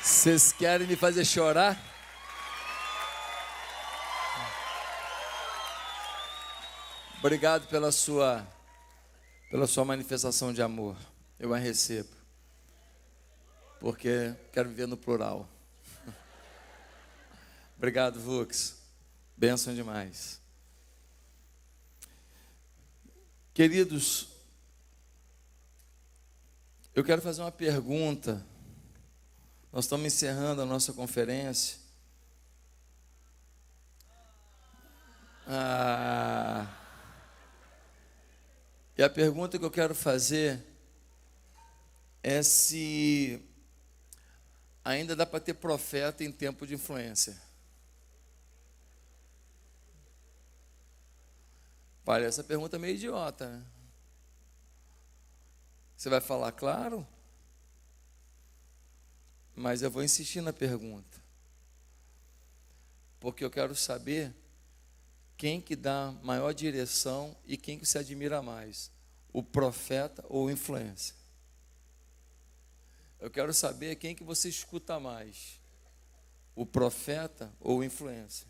Vocês querem me fazer chorar? Obrigado pela sua manifestação de amor. Eu a recebo, porque quero viver no plural. Obrigado, Vux. Bênção demais. Queridos, eu quero fazer uma pergunta. Nós estamos encerrando a nossa conferência. E a pergunta que eu quero fazer é se ainda dá para ter profeta em tempo de influência. Parece essa pergunta meio idiota, né? Você vai falar, claro, mas eu vou insistir na pergunta, porque eu quero saber quem que dá maior direção e quem que se admira mais, o profeta ou o influência. Eu quero saber quem que você escuta mais, o profeta ou o influência.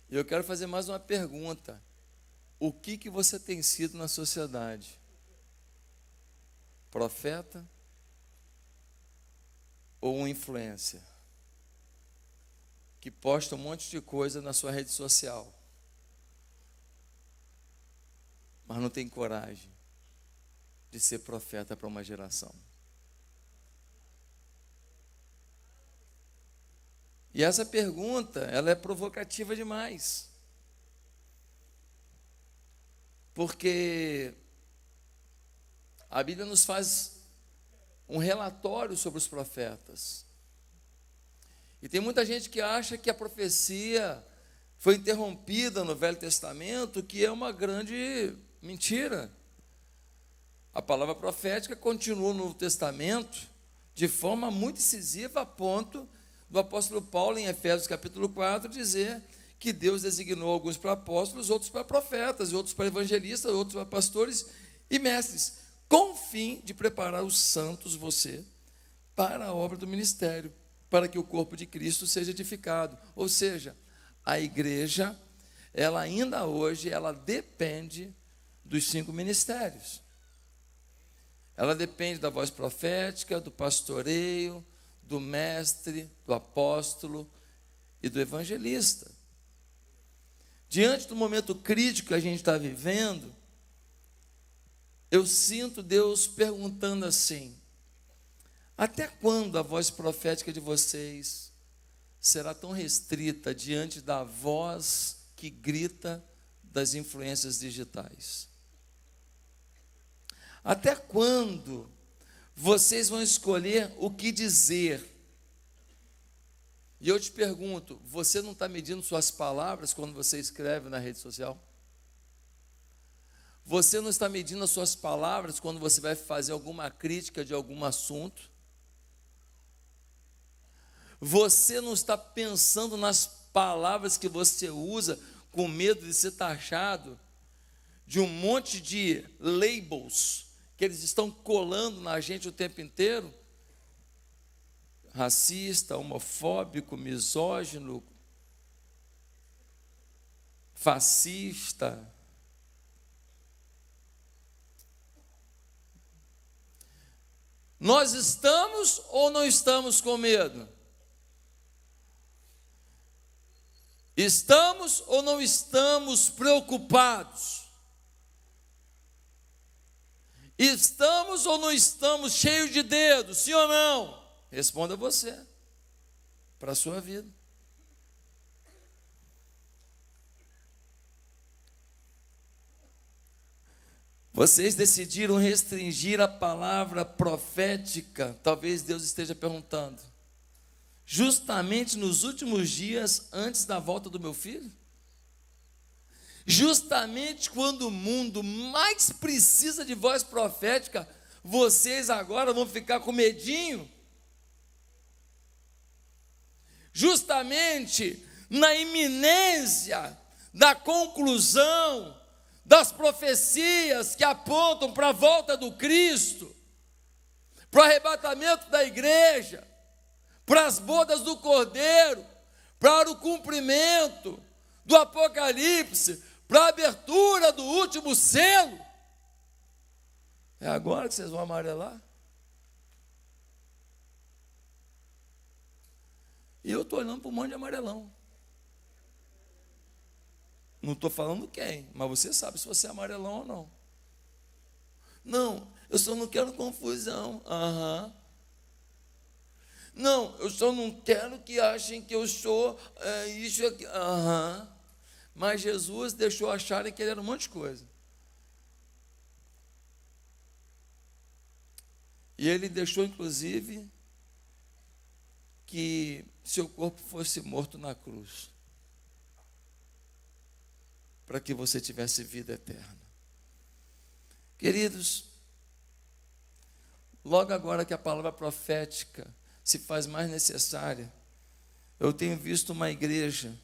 E eu quero fazer mais uma pergunta: o que você tem sido na sociedade? Profeta ou um influência que posta um monte de coisa na sua rede social, mas não tem coragem de ser profeta para uma geração? E essa pergunta, ela é provocativa demais, porque a Bíblia nos faz um relatório sobre os profetas. E tem muita gente que acha que a profecia foi interrompida no Velho Testamento, que é uma grande mentira. A palavra profética continua no Novo Testamento de forma muito incisiva, a ponto do apóstolo Paulo, em Efésios capítulo 4, dizer que Deus designou alguns para apóstolos, outros para profetas, outros para evangelistas, outros para pastores e mestres, com o fim de preparar os santos, você, para a obra do ministério, para que o corpo de Cristo seja edificado. Ou seja, a igreja, ela ainda hoje, ela depende dos 5 ministérios. Ela depende da voz profética, do pastoreio, do mestre, do apóstolo e do evangelista. Diante do momento crítico que a gente está vivendo, eu sinto Deus perguntando assim: até quando a voz profética de vocês será tão restrita diante da voz que grita das influências digitais? Até quando vocês vão escolher o que dizer? E eu te pergunto, você não está medindo suas palavras quando você escreve na rede social? Você não está medindo as suas palavras quando você vai fazer alguma crítica de algum assunto? Você não está pensando nas palavras que você usa com medo de ser taxado de um monte de labels que eles estão colando na gente o tempo inteiro? Racista, homofóbico, misógino, fascista. Nós estamos ou não estamos com medo? Estamos ou não estamos preocupados? Estamos ou não estamos cheios de dedos, sim ou não? Responda você, para a sua vida. Vocês decidiram restringir a palavra profética, talvez Deus esteja perguntando, justamente nos últimos dias antes da volta do meu filho? Justamente quando o mundo mais precisa de voz profética, vocês agora vão ficar com medinho? Justamente na iminência da conclusão das profecias que apontam para a volta do Cristo, para o arrebatamento da igreja, para as bodas do Cordeiro, para o cumprimento do Apocalipse, para a abertura do último selo. É agora que vocês vão amarelar? E eu estou olhando para um monte de amarelão. Não estou falando quem, mas você sabe se você é amarelão ou não. Não, eu só não quero confusão. Não, eu só não quero que achem que eu sou isso aqui. Mas Jesus deixou acharem que ele era um monte de coisa. E ele deixou, inclusive, que seu corpo fosse morto na cruz, para que você tivesse vida eterna. Queridos, logo agora que a palavra profética se faz mais necessária, eu tenho visto uma igreja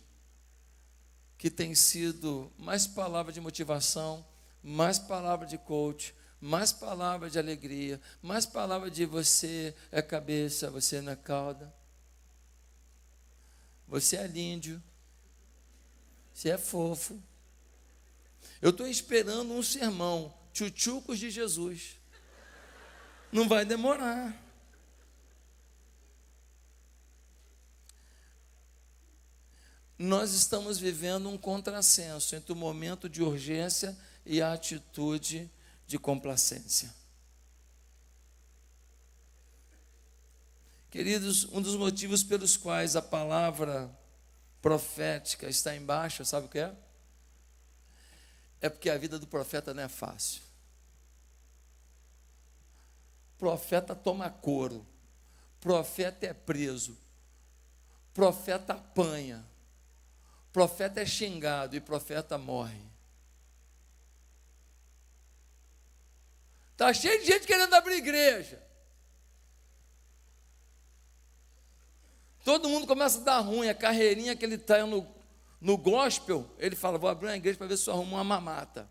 que tem sido mais palavra de motivação, mais palavra de coach, mais palavra de alegria, mais palavra de você é cabeça, você não é cauda, você é lindo, você é fofo. Eu estou esperando um sermão, tchutchucos de Jesus. Não vai demorar. Nós estamos vivendo um contrassenso entre o momento de urgência e a atitude de complacência. Queridos, um dos motivos pelos quais a palavra profética está em baixa, sabe o que é? É porque a vida do profeta não é fácil. Profeta toma couro, profeta é preso, profeta apanha, profeta é xingado e profeta morre. Está cheio de gente querendo abrir igreja. Todo mundo começa a dar ruim, a carreirinha que ele está no gospel, ele fala, vou abrir uma igreja para ver se eu arrumo uma mamata.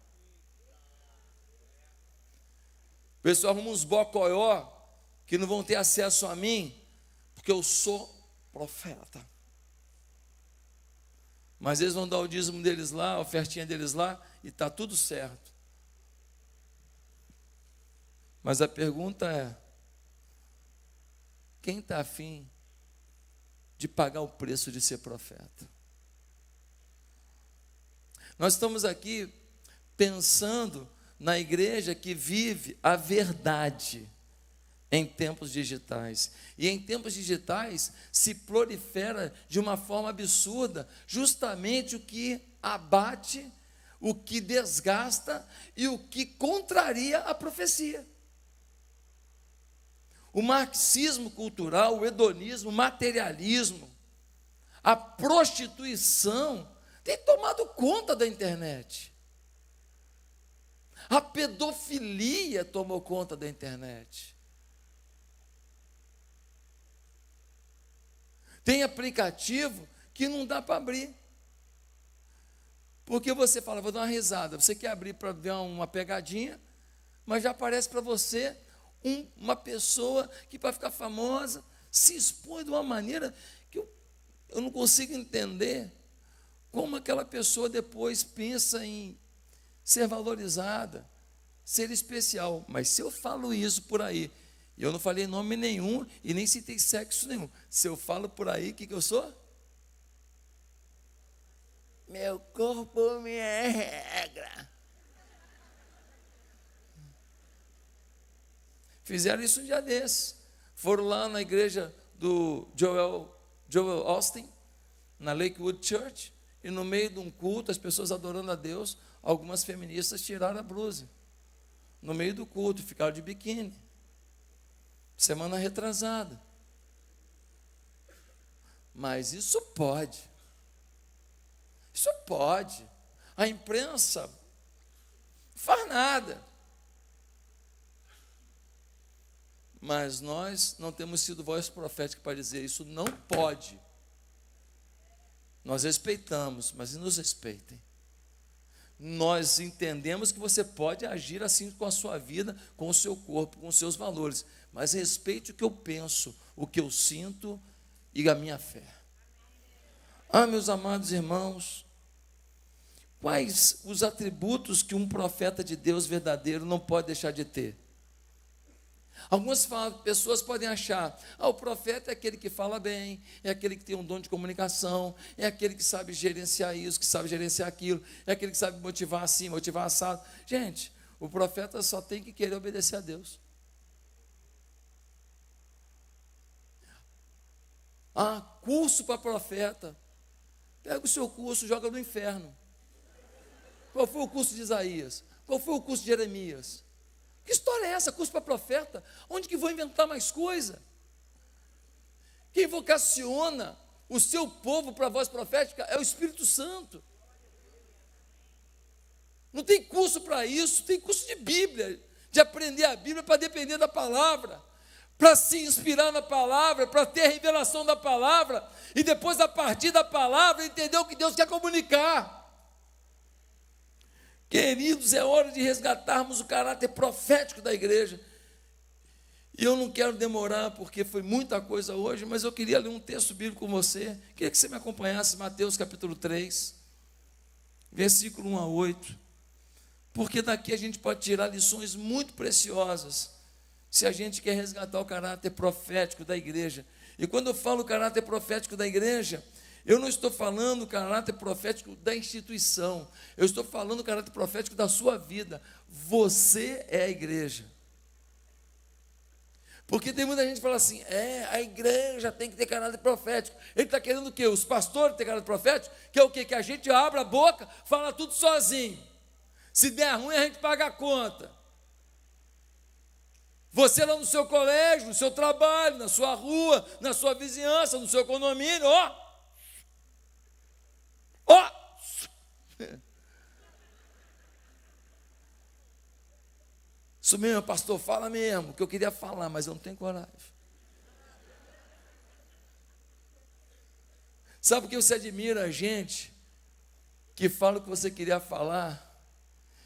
Ver se eu arrumo uns bocoió que não vão ter acesso a mim, porque eu sou profeta. Mas eles vão dar o dízimo deles lá, a ofertinha deles lá, e está tudo certo. Mas a pergunta é, quem está afim de pagar o preço de ser profeta? Nós estamos aqui pensando na igreja que vive a verdade em tempos digitais. E em tempos digitais se prolifera de uma forma absurda justamente o que abate, o que desgasta e o que contraria a profecia. O marxismo cultural, o hedonismo, o materialismo, a prostituição tem tomado conta da internet. A pedofilia tomou conta da internet. Tem aplicativo que não dá para abrir. Porque você fala, vou dar uma risada. Você quer abrir para ver uma pegadinha, mas já aparece para você uma pessoa que, para ficar famosa, se expõe de uma maneira que eu não consigo entender como aquela pessoa depois pensa em ser valorizada, ser especial. Mas se eu falo isso por aí, e eu não falei nome nenhum e nem citei sexo nenhum, se eu falo por aí, o que eu sou? Meu corpo, minha regra. Fizeram isso um dia desses. Foram lá na igreja do Joel Austin, na Lakewood Church, e no meio de um culto, as pessoas adorando a Deus, algumas feministas tiraram a blusa. No meio do culto, ficaram de biquíni. Semana retrasada. Mas isso pode. Isso pode. A imprensa não faz nada. Mas nós não temos sido voz profética para dizer isso não pode. Nós respeitamos, mas nos respeitem. nós entendemos que você pode agir assim com a sua vida, com o seu corpo, com os seus valores, mas respeite o que eu penso, o que eu sinto e a minha fé. Meus amados irmãos, quais os atributos que um profeta de Deus verdadeiro não pode deixar de ter? Algumas pessoas podem achar, o profeta é aquele que fala bem, é aquele que tem um dom de comunicação, é aquele que sabe gerenciar isso, que sabe gerenciar aquilo, é aquele que sabe motivar assim, motivar assado. Gente, o profeta só tem que querer obedecer a Deus. Curso para profeta. Pega o seu curso, joga no inferno. Qual foi o curso de Isaías? Qual foi o curso de Jeremias? Que história é essa? Curso para profeta? Onde que vou inventar mais coisa? Quem vocaciona o seu povo para a voz profética é o Espírito Santo. Não tem curso para isso, tem curso de Bíblia, de aprender a Bíblia para depender da palavra, para se inspirar na palavra, para ter a revelação da palavra, e depois, a partir da palavra, entender o que Deus quer comunicar. Queridos, é hora de resgatarmos o caráter profético da igreja. E eu não quero demorar, porque foi muita coisa hoje, mas eu queria ler um texto bíblico com você. Queria que você me acompanhasse, Mateus capítulo 3, versículo 1 a 8. Porque daqui a gente pode tirar lições muito preciosas, se a gente quer resgatar o caráter profético da igreja. E quando eu falo caráter profético da igreja, eu não estou falando o caráter profético da instituição, eu estou falando o caráter profético da sua vida. Você é a igreja. Porque tem muita gente que fala assim, a igreja tem que ter caráter profético. Ele está querendo o quê? Os pastores terem caráter profético? Que é o quê? Que a gente abra a boca, fala tudo sozinho. Se der ruim, a gente paga a conta. Você lá no seu colégio, no seu trabalho, na sua rua, na sua vizinhança, no seu condomínio, Isso mesmo, pastor, fala mesmo, que eu queria falar, mas eu não tenho coragem. Sabe por que você admira a gente que fala o que você queria falar,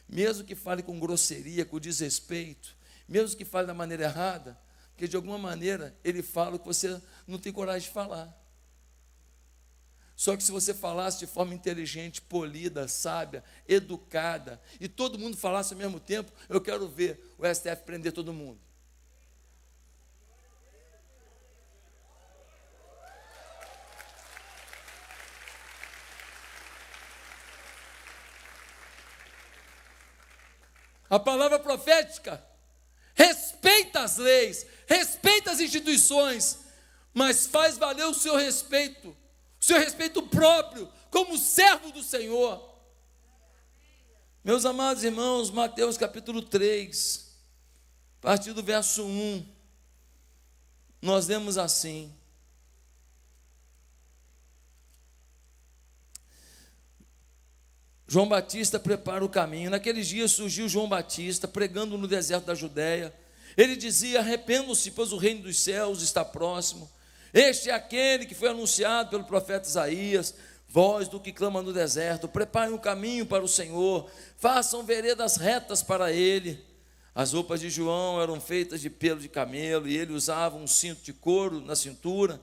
mesmo que fale com grosseria, com desrespeito, mesmo que fale da maneira errada, porque de alguma maneira ele fala o que você não tem coragem de falar. Só que se você falasse de forma inteligente, polida, sábia, educada, e todo mundo falasse ao mesmo tempo, eu quero ver o STF prender todo mundo. A palavra profética respeita as leis, respeita as instituições, mas faz valer o seu respeito próprio, como servo do Senhor. Meus amados irmãos, Mateus capítulo 3, a partir do verso 1, nós lemos assim: João Batista prepara o caminho. Naqueles dias surgiu João Batista, pregando no deserto da Judéia. Ele dizia: arrependam-se, pois o reino dos céus está próximo. Este é aquele que foi anunciado pelo profeta Isaías, voz do que clama no deserto: preparem o caminho para o Senhor, façam veredas retas para ele. As roupas de João eram feitas de pelo de camelo, e ele usava um cinto de couro na cintura.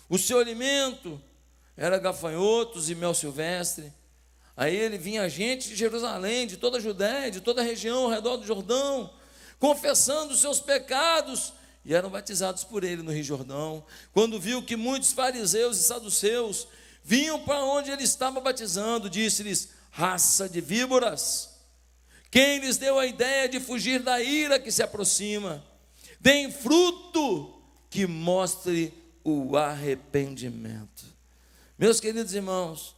O seu alimento era gafanhotos e mel silvestre. A ele vinha gente de Jerusalém, de toda a Judéia, de toda a região ao redor do Jordão, confessando os seus pecados, e eram batizados por ele no Rio Jordão. Quando viu que muitos fariseus e saduceus vinham para onde ele estava batizando, disse-lhes: raça de víboras, quem lhes deu a ideia de fugir da ira que se aproxima? Deem fruto que mostre o arrependimento. Meus queridos irmãos,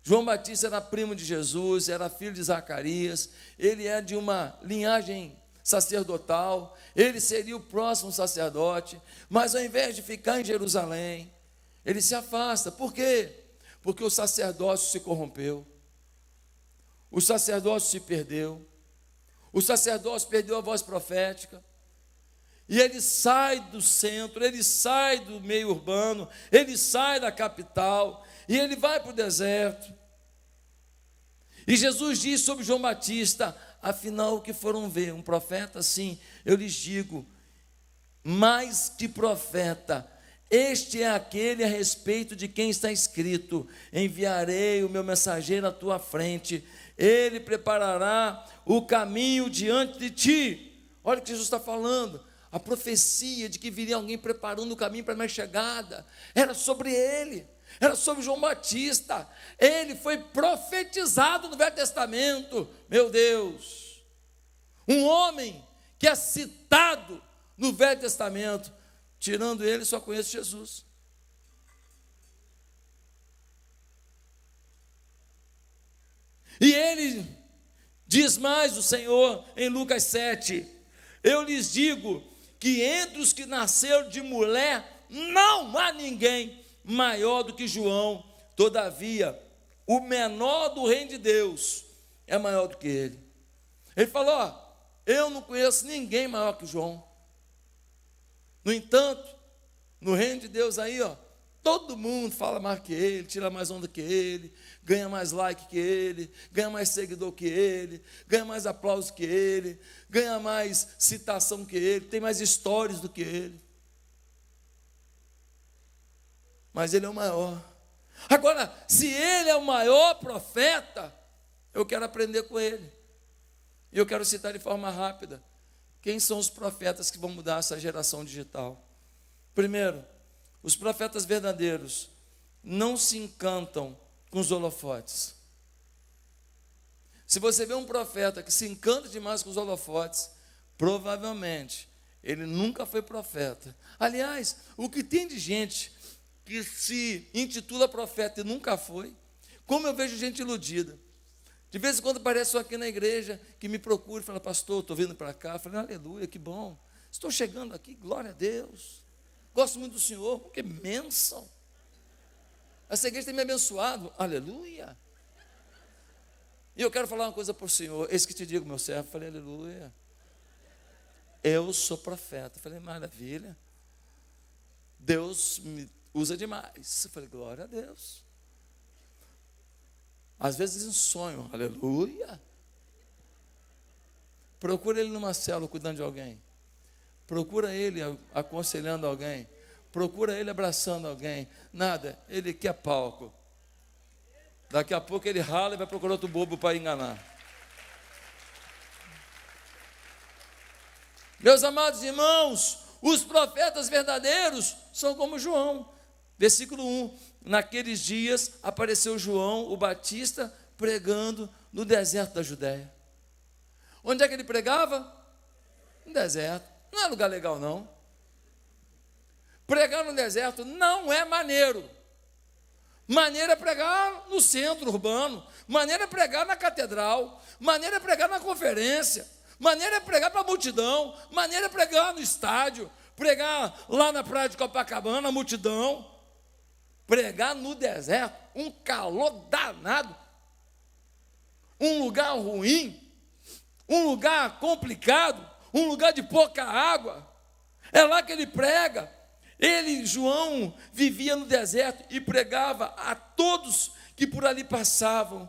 João Batista era primo de Jesus, era filho de Zacarias, ele é de uma linhagem sacerdotal, ele seria o próximo sacerdote, mas ao invés de ficar em Jerusalém, ele se afasta. Por quê? Porque o sacerdócio se corrompeu, o sacerdócio se perdeu, o sacerdócio perdeu a voz profética, e ele sai do centro, ele sai do meio urbano, ele sai da capital, e ele vai para o deserto. E Jesus diz sobre João Batista: afinal, o que foram ver? Um profeta? Sim, eu lhes digo, mais que profeta, este é aquele a respeito de quem está escrito: enviarei o meu mensageiro à tua frente, ele preparará o caminho diante de ti. Olha o que Jesus está falando. A profecia de que viria alguém preparando o caminho para a minha chegada era sobre ele, era sobre João Batista. Ele foi profetizado no Velho Testamento. Meu Deus, um homem que é citado no Velho Testamento, tirando ele, só conheço Jesus. E ele diz mais, o Senhor, em Lucas 7, eu lhes digo que entre os que nasceram de mulher, não há ninguém maior do que João. Todavia, o menor do reino de Deus é maior do que ele. Ele falou: ó, eu não conheço ninguém maior que João. No entanto, no reino de Deus aí, ó, todo mundo fala mais que ele, tira mais onda que ele, ganha mais like que ele, ganha mais seguidor que ele, ganha mais aplauso que ele, ganha mais citação que ele, tem mais histórias do que ele. Mas ele é o maior. Agora, se ele é o maior profeta, eu quero aprender com ele. E eu quero citar de forma rápida quem são os profetas que vão mudar essa geração digital. Primeiro, os profetas verdadeiros não se encantam com os holofotes. Se você vê um profeta que se encanta demais com os holofotes, provavelmente ele nunca foi profeta. Aliás, o que tem de gente que se intitula profeta e nunca foi, como eu vejo gente iludida. De vez em quando aparece aqui na igreja que me procura e fala: pastor, estou vindo para cá. Eu falei: aleluia, que bom. Estou chegando aqui, glória a Deus. Gosto muito do Senhor, que bênção. Essa igreja tem me abençoado, aleluia. E eu quero falar uma coisa para o Senhor. Eis que te digo, meu servo. Eu falei: aleluia. Eu sou profeta. Eu falei: maravilha. Deus me usa demais. Eu falei: glória a Deus. Às vezes em sonho, aleluia. Procura ele numa célula cuidando de alguém. Procura ele aconselhando alguém. Procura ele abraçando alguém. Nada, ele quer palco. Daqui a pouco ele rala e vai procurar outro bobo para enganar. Meus amados irmãos, os profetas verdadeiros são como João. Versículo 1, naqueles dias apareceu João, o Batista, pregando no deserto da Judéia. Onde é que ele pregava? No deserto. Não é lugar legal, não. Pregar no deserto não é maneiro. Maneiro é pregar no centro urbano. Maneiro é pregar na catedral. Maneiro é pregar na conferência. Maneiro é pregar para a multidão. Maneiro é pregar no estádio. Pregar lá na praia de Copacabana, na multidão. Pregar no deserto, um calor danado, um lugar ruim, um lugar complicado, um lugar de pouca água. É lá que ele prega. Ele, João, vivia no deserto e pregava a todos que por ali passavam,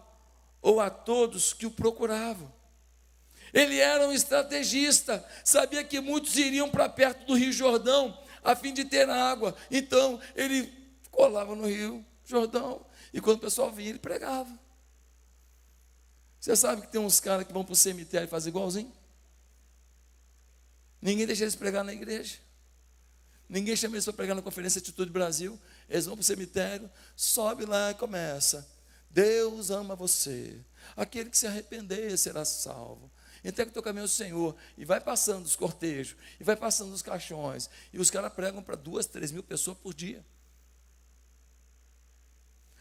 ou a todos que o procuravam. Ele era um estrategista, sabia que muitos iriam para perto do Rio Jordão, a fim de ter água. Então, ele colava no Rio Jordão, e quando o pessoal vinha, ele pregava. Você sabe que tem uns caras que vão para o cemitério e fazem igualzinho? Ninguém deixa eles pregar na igreja. Ninguém chama eles para pregar na Conferência Atitude Brasil. Eles vão para o cemitério, sobe lá e começa: Deus ama você, aquele que se arrepender será salvo. Entrega o teu caminho ao Senhor. E vai passando os cortejos, e vai passando os caixões, e os caras pregam para 2, 3 mil pessoas por dia.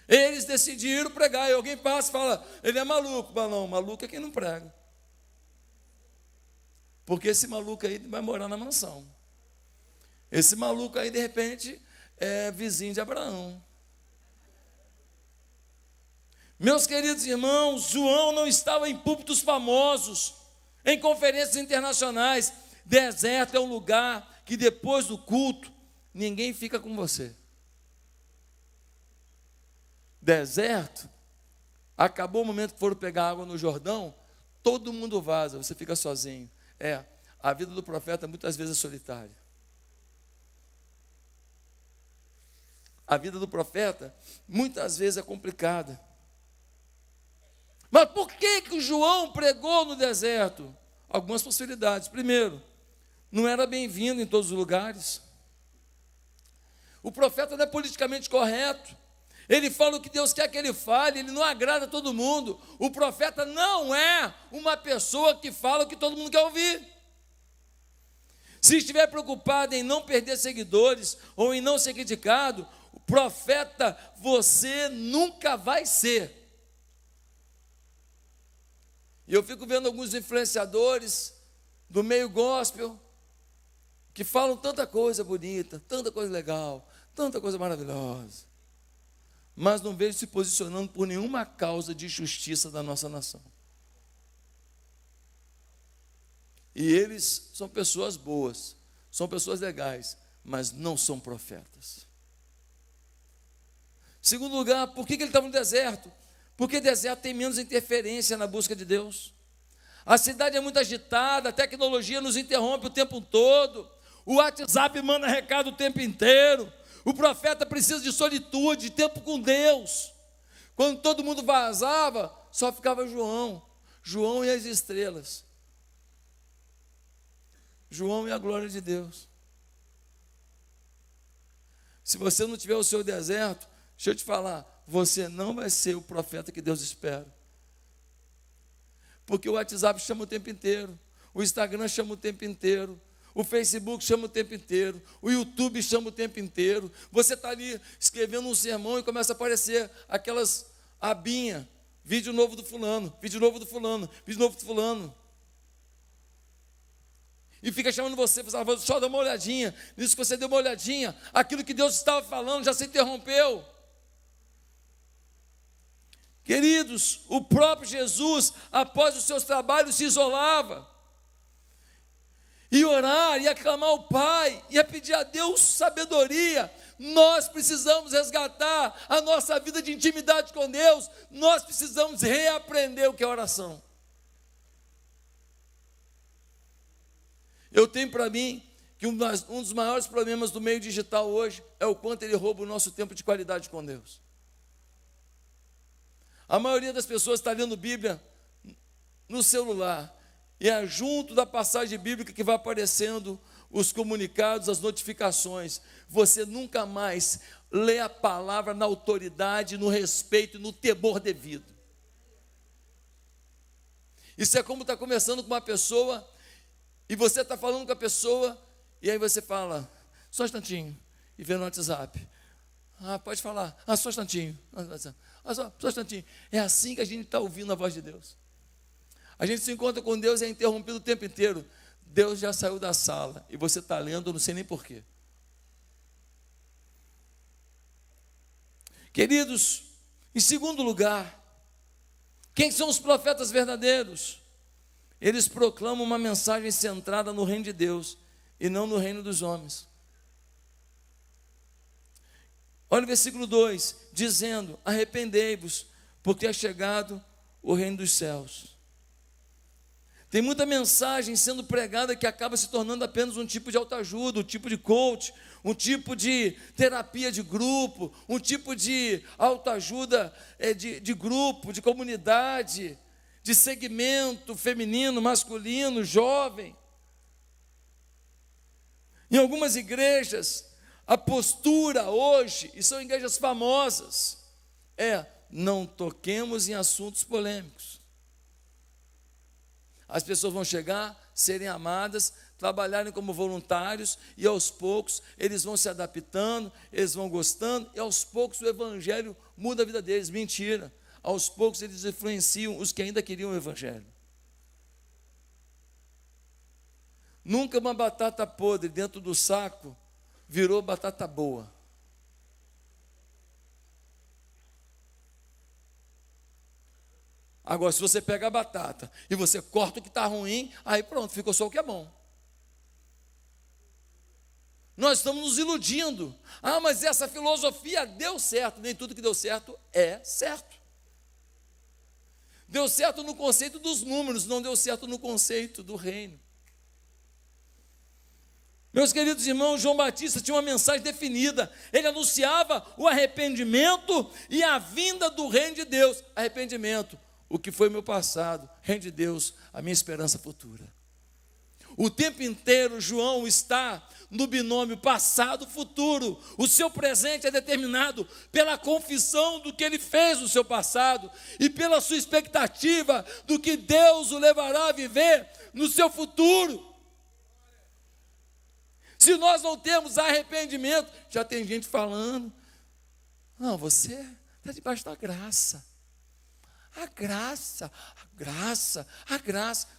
Eles decidiram pregar, e alguém passa e fala: ele é maluco. Mas não, maluco é quem não prega. Porque esse maluco aí vai morar na mansão. Esse maluco aí, de repente, é vizinho de Abraão. Meus queridos irmãos, João não estava em púlpitos famosos, em conferências internacionais. Deserto é um lugar que depois do culto, ninguém fica com você. Deserto Acabou o momento que foram pegar água no Jordão, todo mundo vaza, você fica sozinho. A vida do profeta muitas vezes é solitária. A vida do profeta muitas vezes é complicada. Mas por que o João pregou no deserto? Algumas possibilidades. Primeiro, não era bem-vindo em todos os lugares. O profeta não é politicamente correto. Ele fala o que Deus quer que ele fale, ele não agrada todo mundo. O profeta não é uma pessoa que fala o que todo mundo quer ouvir. Se estiver preocupado em não perder seguidores ou em não ser criticado, o profeta você nunca vai ser. E eu fico vendo alguns influenciadores do meio gospel que falam tanta coisa bonita, tanta coisa legal, tanta coisa maravilhosa, mas não vejo se posicionando por nenhuma causa de justiça da nossa nação. E eles são pessoas boas, são pessoas legais, mas não são profetas. Segundo lugar, por que ele estava no deserto? Porque deserto tem menos interferência na busca de Deus. A cidade é muito agitada, a tecnologia nos interrompe o tempo todo, o WhatsApp manda recado o tempo inteiro. O profeta precisa de solitude, de tempo com Deus. Quando todo mundo vazava, só ficava João e as estrelas. João e a glória de Deus. Se você não tiver o seu deserto, deixa eu te falar, você não vai ser o profeta que Deus espera. Porque o WhatsApp chama o tempo inteiro, o Instagram chama o tempo inteiro, o Facebook chama o tempo inteiro, o YouTube chama o tempo inteiro. Você está ali escrevendo um sermão e começa a aparecer aquelas abinhas, vídeo novo do fulano, vídeo novo do fulano, vídeo novo do fulano. E fica chamando você, só dá uma olhadinha. Nisso que você deu uma olhadinha, aquilo que Deus estava falando já se interrompeu. Queridos, o próprio Jesus, após os seus trabalhos, se isolava. E orar, e aclamar ao Pai, e a pedir a Deus sabedoria. Nós precisamos resgatar a nossa vida de intimidade com Deus. Nós precisamos reaprender o que é oração. Eu tenho para mim que um dos maiores problemas do meio digital hoje é o quanto ele rouba o nosso tempo de qualidade com Deus. A maioria das pessoas está lendo Bíblia no celular, e é junto da passagem bíblica que vai aparecendo os comunicados, as notificações. Você nunca mais lê a palavra na autoridade, no respeito e no temor devido. Isso é como está começando com uma pessoa, e você está falando com a pessoa, e aí você fala, só um instantinho, e vê no WhatsApp. Pode falar, só um instantinho. Só um instantinho. É assim que a gente está ouvindo a voz de Deus. A gente se encontra com Deus e é interrompido o tempo inteiro. Deus já saiu da sala e você está lendo, eu não sei nem porquê. Queridos, em segundo lugar, quem são os profetas verdadeiros? Eles proclamam uma mensagem centrada no reino de Deus e não no reino dos homens. Olha o versículo 2, dizendo, arrependei-vos, porque é chegado o reino dos céus. Tem muita mensagem sendo pregada que acaba se tornando apenas um tipo de autoajuda, um tipo de coach, um tipo de terapia de grupo, um tipo de autoajuda de grupo, de comunidade, de segmento feminino, masculino, jovem. Em algumas igrejas, a postura hoje, e são igrejas famosas, não toquemos em assuntos polêmicos. As pessoas vão chegar, serem amadas, trabalharem como voluntários, e aos poucos eles vão se adaptando, eles vão gostando, e aos poucos o evangelho muda a vida deles. Mentira, aos poucos eles influenciam os que ainda queriam o evangelho. Nunca uma batata podre dentro do saco virou batata boa. Agora, se você pega a batata e você corta o que está ruim, aí pronto, ficou só o que é bom. Nós estamos nos iludindo. Mas essa filosofia deu certo. Nem tudo que deu certo é certo. Deu certo no conceito dos números, não deu certo no conceito do reino. Meus queridos irmãos, João Batista tinha uma mensagem definida. Ele anunciava o arrependimento e a vinda do reino de Deus. Arrependimento, o que foi meu passado. Reino de Deus, a minha esperança futura. O tempo inteiro João está no binômio passado-futuro. O seu presente é determinado pela confissão do que ele fez no seu passado e pela sua expectativa do que Deus o levará a viver no seu futuro. Se nós não temos arrependimento, já tem gente falando, não, você está debaixo da graça. A graça,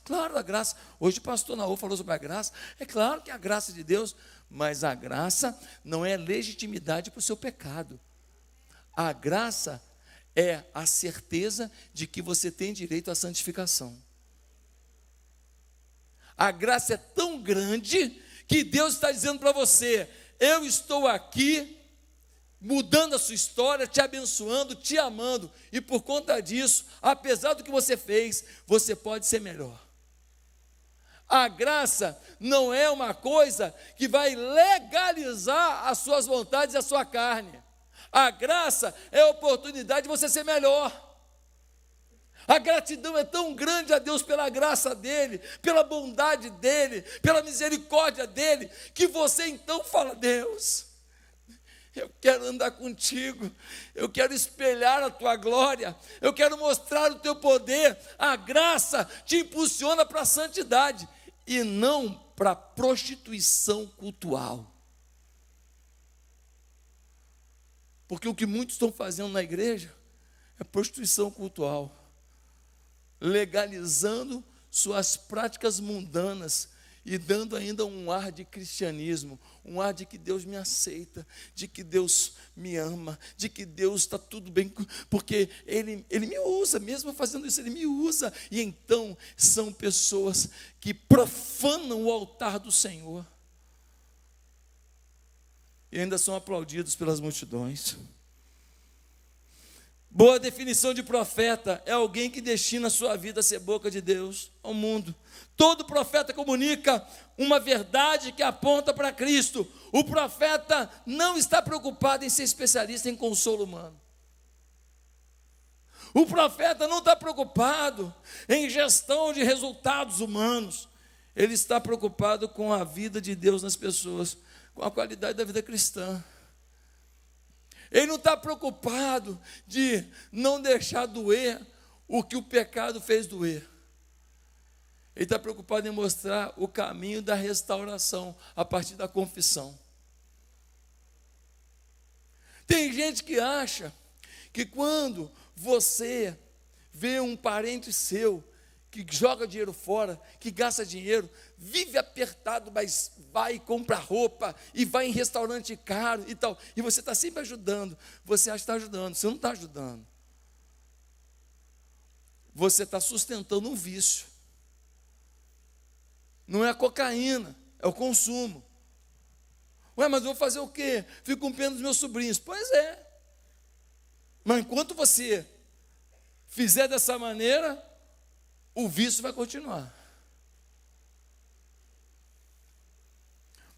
claro, a graça. Hoje o pastor Naô falou sobre a graça. É claro que a graça de Deus, mas a graça não é legitimidade para o seu pecado. A graça é a certeza de que você tem direito à santificação. A graça é tão grande que Deus está dizendo para você, eu estou aqui, mudando a sua história, te abençoando, te amando, e por conta disso, apesar do que você fez, você pode ser melhor. A graça não é uma coisa que vai legalizar as suas vontades e a sua carne. A graça é a oportunidade de você ser melhor. A gratidão é tão grande a Deus pela graça dEle, pela bondade dEle, pela misericórdia dEle, que você então fala, Deus, eu quero andar contigo, eu quero espelhar a tua glória, eu quero mostrar o teu poder. A graça te impulsiona para a santidade e não para a prostituição cultural. Porque o que muitos estão fazendo na igreja é prostituição cultural, legalizando suas práticas mundanas e dando ainda um ar de cristianismo, um ar de que Deus me aceita, de que Deus me ama, de que Deus está tudo bem, porque Ele me usa, mesmo fazendo isso, Ele me usa. E então são pessoas que profanam o altar do Senhor e ainda são aplaudidos pelas multidões. Boa definição de profeta é alguém que destina a sua vida a ser boca de Deus ao mundo. Todo profeta comunica uma verdade que aponta para Cristo. O profeta não está preocupado em ser especialista em consolo humano. O profeta não está preocupado em gestão de resultados humanos. Ele está preocupado com a vida de Deus nas pessoas, com a qualidade da vida cristã. Ele não está preocupado de não deixar doer o que o pecado fez doer. Ele está preocupado em mostrar o caminho da restauração a partir da confissão. Tem gente que acha que quando você vê um parente seu que joga dinheiro fora, que gasta dinheiro, vive apertado, mas vai e compra roupa, e vai em restaurante caro e tal, e você está sempre ajudando, você acha que está ajudando, você não está ajudando. Você está sustentando um vício. Não é a cocaína, é o consumo. Ué, mas eu vou fazer o quê? Fico com pena dos meus sobrinhos. Pois é. Mas enquanto você fizer dessa maneira, o vício vai continuar.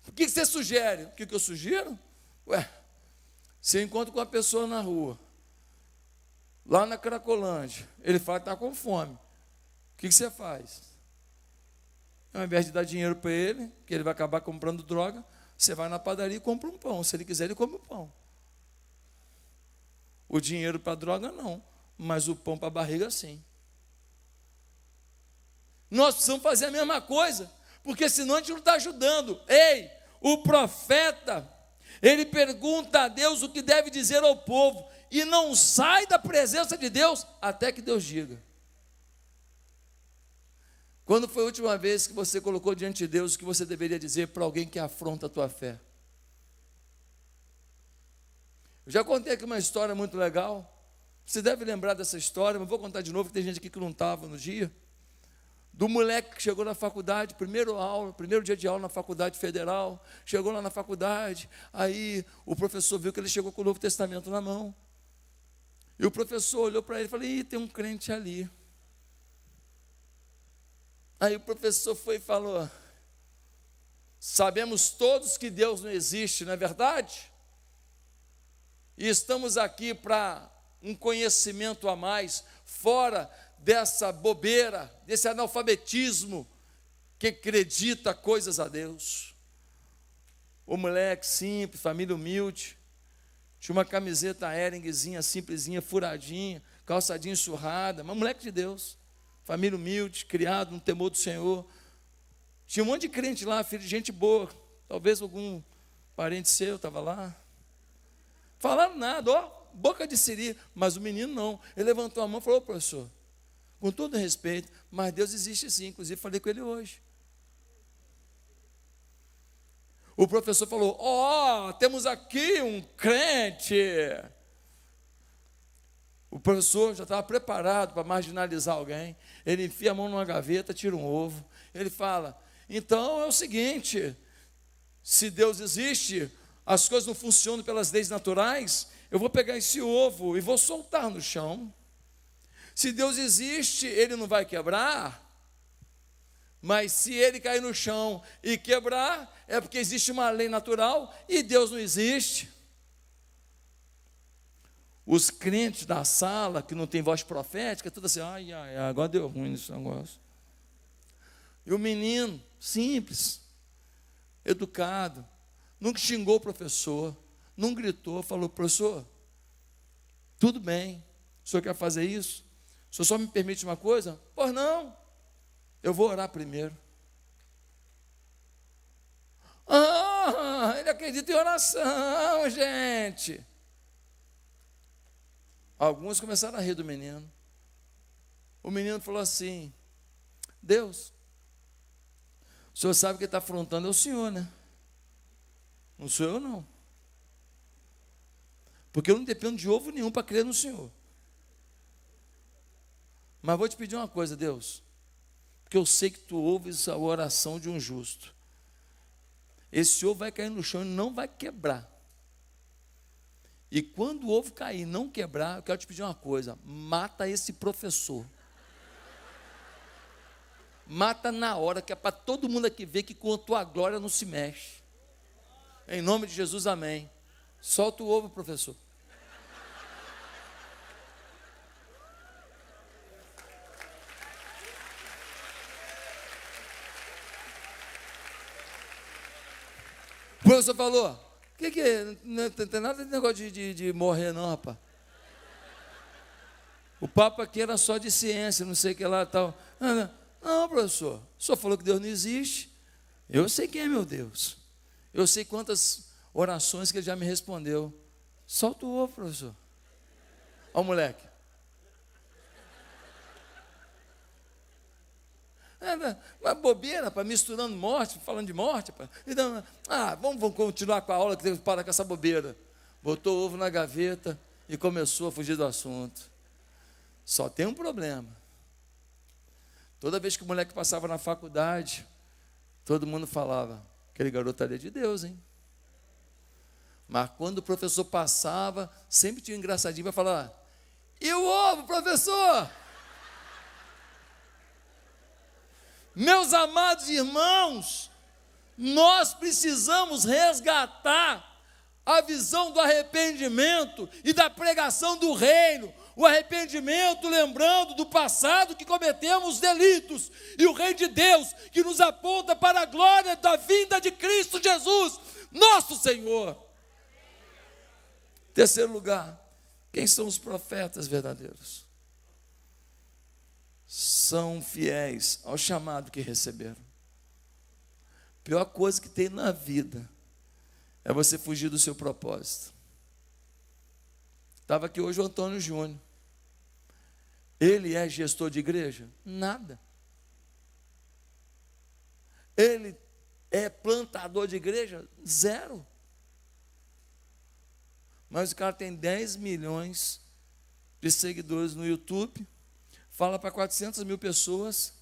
O que você sugere? O que eu sugiro? Ué, você encontra com uma pessoa na rua, lá na Cracolândia, ele fala que está com fome. O que você faz? Ao invés de dar dinheiro para ele, que ele vai acabar comprando droga, você vai na padaria e compra um pão. Se ele quiser, ele come o pão. O dinheiro para a droga não, mas o pão para a barriga sim. Nós precisamos fazer a mesma coisa, porque senão a gente não está ajudando. Ei, o profeta, ele pergunta a Deus o que deve dizer ao povo, e não sai da presença de Deus até que Deus diga. Quando foi a última vez que você colocou diante de Deus o que você deveria dizer para alguém que afronta a tua fé? Eu já contei aqui uma história muito legal, você deve lembrar dessa história, mas vou contar de novo, que tem gente aqui que não estava no dia. Do moleque que chegou na faculdade, primeiro dia de aula na faculdade federal, chegou lá na faculdade, aí o professor viu que ele chegou com o Novo Testamento na mão, e o professor olhou para ele e falou, tem um crente ali. Aí o professor foi e falou: sabemos todos que Deus não existe, não é verdade? E estamos aqui para um conhecimento a mais, fora dessa bobeira, desse analfabetismo que acredita coisas a Deus. O moleque simples, família humilde, tinha uma camiseta Heringzinha, simplesinha, furadinha, calçadinha surrada, mas moleque de Deus, família humilde, criado no temor do Senhor. Tinha um monte de crente lá, filho de gente boa, talvez algum parente seu estava lá. Falaram nada, boca de siri, mas o menino não. Ele levantou a mão e falou: professor, com todo respeito, mas Deus existe sim, inclusive falei com ele hoje. O professor falou: temos aqui um crente. O professor já estava preparado para marginalizar alguém. Ele enfia a mão numa gaveta, tira um ovo. Ele fala: então é o seguinte, se Deus existe, as coisas não funcionam pelas leis naturais, eu vou pegar esse ovo e vou soltar no chão. Se Deus existe, ele não vai quebrar. Mas se ele cair no chão e quebrar, é porque existe uma lei natural e Deus não existe. Os crentes da sala, que não tem voz profética, tudo assim: ai, agora deu ruim nesse negócio. E o menino, simples, educado, nunca xingou o professor, não gritou, falou: professor, tudo bem, o senhor quer fazer isso? O senhor só me permite uma coisa? Pois não. Eu vou orar primeiro. Ele acredita em oração, gente. Alguns começaram a rir do menino. O menino falou assim: Deus, o senhor sabe que está afrontando é o senhor, né? Não sou eu, não. Porque eu não dependo de ovo nenhum para crer no senhor. Mas vou te pedir uma coisa, Deus, porque eu sei que tu ouves a oração de um justo. Esse ovo vai cair no chão e não vai quebrar. E quando o ovo cair e não quebrar, eu quero te pedir uma coisa: mata esse professor. Mata na hora, que é para todo mundo aqui ver que com a tua glória não se mexe. Em nome de Jesus, amém. Solta o ovo, professor. O professor falou: o que é? Não tem nada de negócio de morrer não, rapaz. O papo aqui era só de ciência, não sei o que lá e tal. Não, professor, o senhor falou que Deus não existe. Eu sei quem é meu Deus. Eu sei quantas orações que ele já me respondeu. Solta o ovo, professor. Olha o moleque. Uma bobeira, misturando morte, falando de morte. Então, vamos continuar com a aula, que temos que parar com essa bobeira. Botou o ovo na gaveta e começou a fugir do assunto. Só tem um problema. Toda vez que o moleque passava na faculdade, todo mundo falava: aquele garoto ali é de Deus, hein? Mas quando o professor passava, sempre tinha um engraçadinho para falar: e o ovo, professor? Meus amados irmãos, nós precisamos resgatar a visão do arrependimento e da pregação do reino. O arrependimento lembrando do passado que cometemos delitos, e o reino de Deus que nos aponta para a glória da vinda de Cristo Jesus, nosso Senhor. Terceiro lugar, quem são os profetas verdadeiros? São fiéis ao chamado que receberam. A pior coisa que tem na vida é você fugir do seu propósito. Estava aqui hoje o Antônio Júnior. Ele é gestor de igreja? Nada. Ele é plantador de igreja? Zero. Mas o cara tem 10 milhões de seguidores no YouTube, fala para 400 mil pessoas,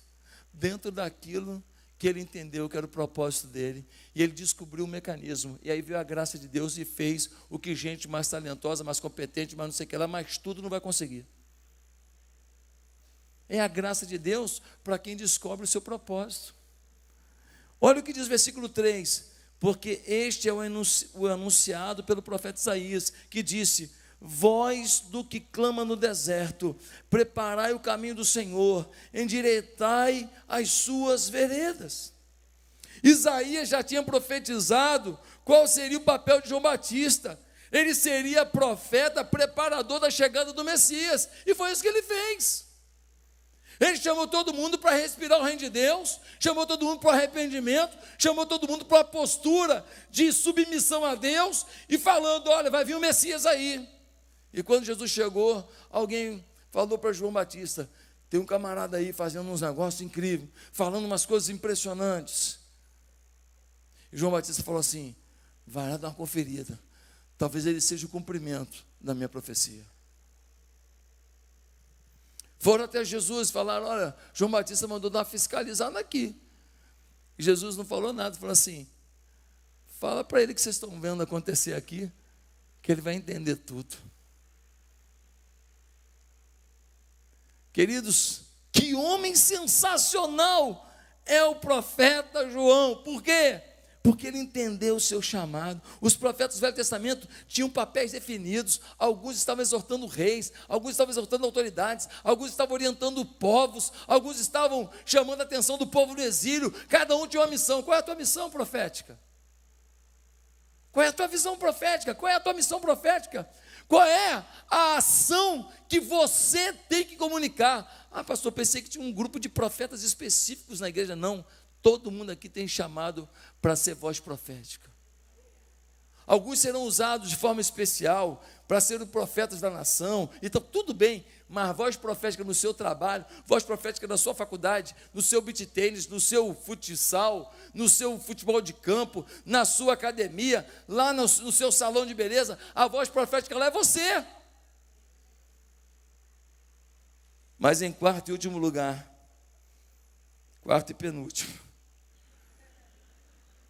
dentro daquilo que ele entendeu que era o propósito dele, e ele descobriu o mecanismo, e aí veio a graça de Deus e fez o que gente mais talentosa, mais competente, mais não sei o que lá, mas tudo não vai conseguir. É a graça de Deus para quem descobre o seu propósito. Olha o que diz o versículo 3: porque este é o anunciado pelo profeta Isaías, que disse: voz do que clama no deserto, preparai o caminho do Senhor, endireitai as suas veredas. Isaías já tinha profetizado qual seria o papel de João Batista. Ele seria profeta, preparador da chegada do Messias, e foi isso que ele fez. Ele chamou todo mundo para respirar o reino de Deus, chamou todo mundo para o arrependimento, chamou todo mundo para a postura de submissão a Deus, e falando: olha, vai vir o Messias aí. E quando Jesus chegou, alguém falou para João Batista: tem um camarada aí fazendo uns negócios incríveis, falando umas coisas impressionantes. E João Batista falou assim: vai lá dar uma conferida, talvez ele seja o cumprimento da minha profecia. Foram até Jesus e falaram: olha, João Batista mandou dar uma fiscalizada aqui. E Jesus não falou nada, falou assim: fala para ele que vocês estão vendo acontecer aqui, que ele vai entender tudo. Queridos, que homem sensacional é o profeta João. Por quê? Porque ele entendeu o seu chamado. Os profetas do Velho Testamento tinham papéis definidos. Alguns estavam exortando reis, alguns estavam exortando autoridades, alguns estavam orientando povos, alguns estavam chamando a atenção do povo no exílio. Cada um tinha uma missão. Qual é a tua missão profética? Qual é a tua visão profética? Qual é a tua missão profética? Qual é a ação que você tem que comunicar? Ah, pastor, pensei que tinha um grupo de profetas específicos na igreja. Não. Todo mundo aqui tem chamado para ser voz profética. Alguns serão usados de forma especial para serem profetas da nação. Então, tudo bem, mas voz profética no seu trabalho, voz profética na sua faculdade, no seu beach tênis, no seu futsal, no seu futebol de campo, na sua academia, lá no seu salão de beleza, a voz profética lá é você. Mas em quarto e último lugar, quarto e penúltimo,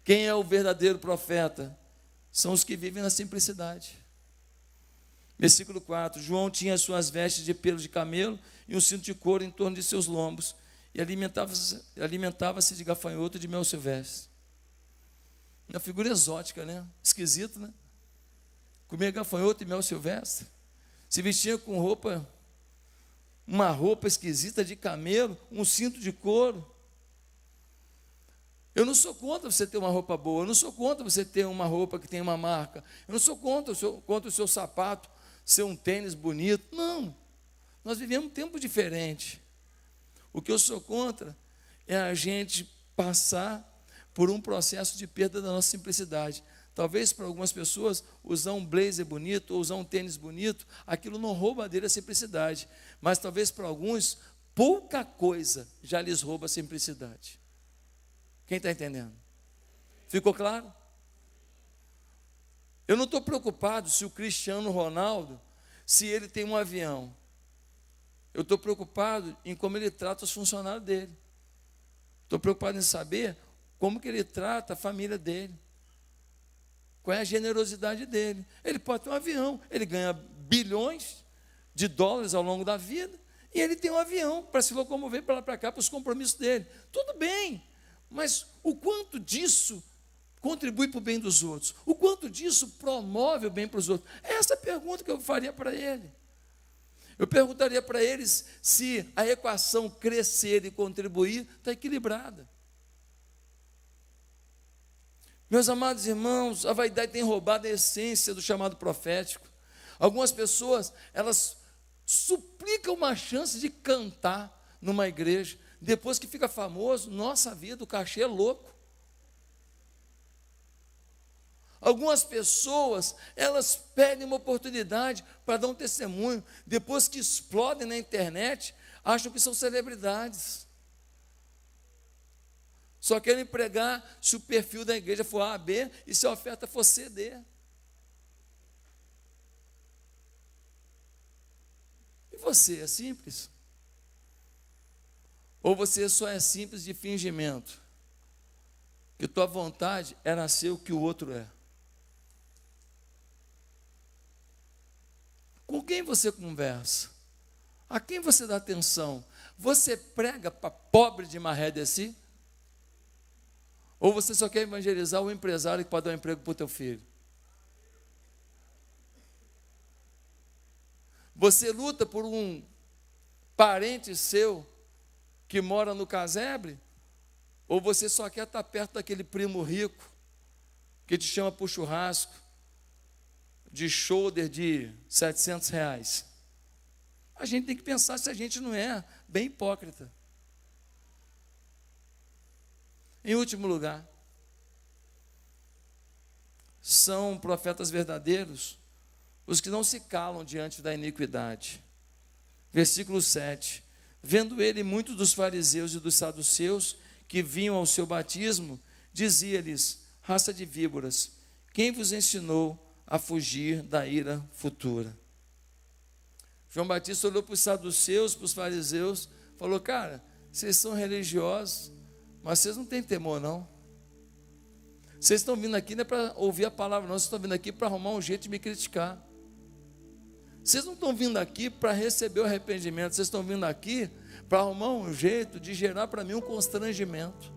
quem é o verdadeiro profeta? São os que vivem na simplicidade. Versículo 4: João tinha as suas vestes de pelo de camelo e um cinto de couro em torno de seus lombos, e alimentava-se de gafanhoto e de mel silvestre. Uma figura exótica, né? Esquisito, né? Comia gafanhoto e mel silvestre. Se vestia com uma roupa esquisita de camelo, um cinto de couro. Eu não sou contra você ter uma roupa boa, eu não sou contra você ter uma roupa que tem uma marca, eu não sou contra o seu sapato ser um tênis bonito. Não, nós vivemos um tempo diferente. O que eu sou contra é a gente passar por um processo de perda da nossa simplicidade. Talvez para algumas pessoas usar um blazer bonito ou usar um tênis bonito, aquilo não rouba dele a simplicidade, mas talvez para alguns pouca coisa já lhes rouba a simplicidade. Quem está entendendo? Ficou claro? Eu não estou preocupado se o Cristiano Ronaldo, se ele tem um avião. Eu estou preocupado em como ele trata os funcionários dele. Estou preocupado em saber como que ele trata a família dele. Qual é a generosidade dele. Ele pode ter um avião, ele ganha bilhões de dólares ao longo da vida, e ele tem um avião para se locomover para lá para cá, para os compromissos dele. Tudo bem. Mas o quanto disso contribui para o bem dos outros? O quanto disso promove o bem para os outros? É essa a pergunta que eu faria para ele. Eu perguntaria para eles se a equação crescer e contribuir está equilibrada. Meus amados irmãos, a vaidade tem roubado a essência do chamado profético. Algumas pessoas, elas suplicam uma chance de cantar numa igreja. Depois que fica famoso, nossa vida, o cachê é louco. Algumas pessoas, elas pedem uma oportunidade para dar um testemunho. Depois que explodem na internet, acham que são celebridades. Só querem pregar se o perfil da igreja for A, B, e se a oferta for C, D. E você, é simples? Ou você só é simples de fingimento? Que tua vontade é nascer o que o outro é. Com quem você conversa? A quem você dá atenção? Você prega para pobre de maré desse? Ou você só quer evangelizar o empresário que pode dar um emprego para o teu filho? Você luta por um parente seu que mora no casebre? Ou você só quer estar perto daquele primo rico que te chama para o churrasco de shoulder de R$ 700? A gente tem que pensar se a gente não é bem hipócrita. Em último lugar, são profetas verdadeiros os que não se calam diante da iniquidade. Versículo 7. Vendo ele muitos dos fariseus e dos saduceus que vinham ao seu batismo, dizia-lhes: raça de víboras, quem vos ensinou a fugir da ira futura? João Batista olhou para os saduceus, para os fariseus, falou: cara, vocês são religiosos, mas vocês não têm temor, não. Vocês estão vindo aqui não é para ouvir a palavra, não. Vocês estão vindo aqui para arrumar um jeito de me criticar. Vocês não estão vindo aqui para receber o arrependimento. Vocês estão vindo aqui para arrumar um jeito de gerar para mim um constrangimento.